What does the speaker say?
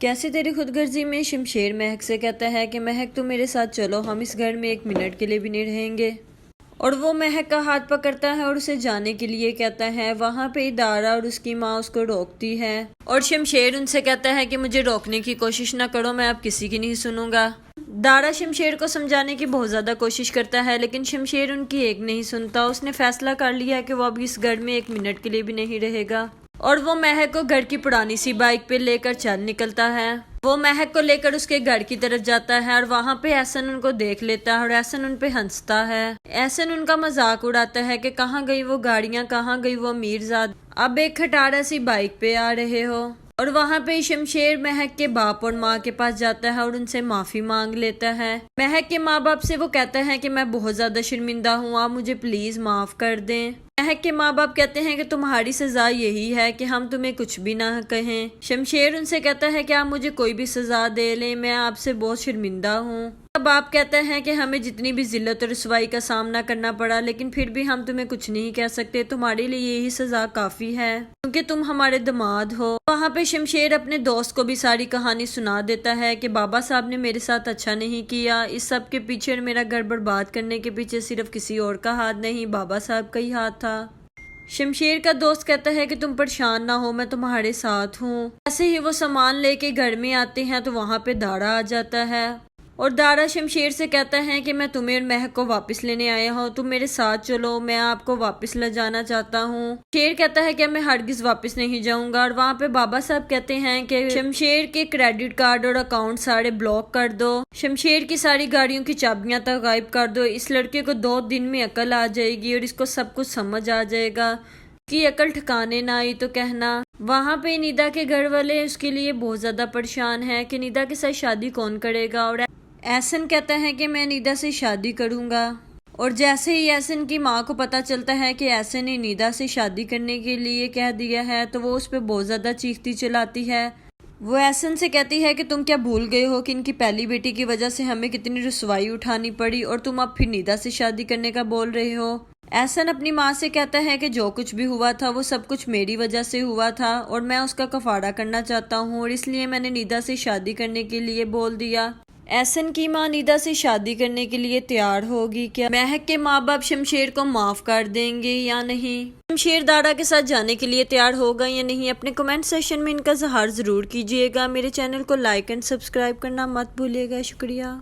कैसे तेरी खुदगर्जी में शमशेर महक से कहता है कि महक तुम मेरे साथ चलो, हम इस घर में 1 मिनट के लिए भी नहीं रहेंगे। और वो महक का हाथ पकड़ता है और उसे जाने के लिए कहता है। वहाँ पे दारा और उसकी माँ उसको रोकती है और शमशेर उनसे कहता है कि मुझे रोकने की कोशिश ना करो, मैं अब किसी की नहीं सुनूंगा। दारा शमशेर को समझाने की बहुत ज़्यादा कोशिश करता है लेकिन शमशेर उनकी एक नहीं सुनता। उसने फैसला कर लिया कि वो अब इस घर में 1 मिनट के लिए भी नहीं रहेगा और वो महक को घर की पुरानी सी बाइक पे लेकर चल निकलता है। वो महक को लेकर उसके घर की तरफ जाता है और वहाँ पे एहसन उनको देख लेता है और एहसन उन पे हंसता है। एहसन उनका मजाक उड़ाता है कि कहाँ गई वो गाड़ियाँ, कहाँ गई वो अमीरजाद, अब एक खटारा सी बाइक पे आ रहे हो। और वहाँ पे शमशेर महक के बाप और माँ के पास जाता है और उनसे माफी मांग लेता है। महक के माँ बाप से वो कहता है कि मैं बहुत ज्यादा शर्मिंदा हूँ, आप मुझे प्लीज माफ कर दें। महक के माँ बाप कहते हैं कि तुम्हारी सजा यही है कि हम तुम्हें कुछ भी ना कहें। शमशेर उनसे कहता है कि आप मुझे कोई भी सजा दे लें, मैं आपसे बहुत शर्मिंदा हूँ। बाप कहता है कि हमें जितनी भी जिल्लत और रुसवाई का सामना करना पड़ा लेकिन फिर भी हम तुम्हें कुछ नहीं कह सकते, तुम्हारे लिए यही सजा काफी है क्योंकि तुम हमारे दामाद हो। वहाँ पे शमशेर अपने दोस्त को भी सारी कहानी सुना देता है कि बाबा साहब ने मेरे साथ अच्छा नहीं किया, इस सब के पीछे और मेरा घर बर्बाद करने के पीछे सिर्फ किसी और का हाथ नहीं, बाबा साहब का ही हाथ था। शमशेर का दोस्त कहता है कि तुम परेशान ना हो, मैं तुम्हारे साथ हूँ। ऐसे ही वो सामान लेके घर में आते हैं तो वहाँ पे दारा आ जाता है और दारा शमशेर से कहता है कि मैं तुम्हें और महक को वापस लेने आया हूँ, तुम मेरे साथ चलो, मैं आपको वापस ले जाना चाहता हूँ। शेर कहता है कि मैं हरगिज वापस नहीं जाऊंगा और वहाँ पे बाबा साहब कहते हैं कि शमशेर के क्रेडिट कार्ड और अकाउंट सारे ब्लॉक कर दो, शमशेर की सारी गाड़ियों की चाबियां तक गायब कर दो, इस लड़के को 2 दिन में अकल आ जाएगी और इसको सब कुछ समझ आ जाएगा, कि अकल ठिकाने ना आई तो कहना। वहाँ पे निदा के घर वाले उसके लिए बहुत ज्यादा परेशान है कि निदा के साथ शादी कौन करेगा। और एहसन कहता है कि मैं निदा से शादी करूंगा और जैसे ही एहसन की माँ को पता चलता है कि एहसन ने निदा से शादी करने के लिए कह दिया है तो वो उस पर बहुत ज्यादा चीखती चिल्लाती है। वो एहसन से कहती है कि तुम क्या भूल गए हो कि इनकी पहली बेटी की वजह से हमें कितनी रुसवाई उठानी पड़ी और तुम अब फिर निदा से शादी करने का बोल रहे हो। एहसन अपनी माँ से कहता है कि जो कुछ भी हुआ था वो सब कुछ मेरी वजह से हुआ था और मैं उसका कफारा करना चाहता हूँ और इसलिए मैंने निदा से शादी करने के लिए बोल दिया। एहसन की माँ निदा से शादी करने के लिए तैयार होगी क्या? महक के माँ बाप शमशेर को माफ कर देंगे या नहीं? शमशेर दारा के साथ जाने के लिए तैयार होगा या नहीं? अपने कमेंट सेक्शन में इनका इज़हार जरूर कीजिएगा। मेरे चैनल को लाइक एंड सब्सक्राइब करना मत भूलिएगा। शुक्रिया।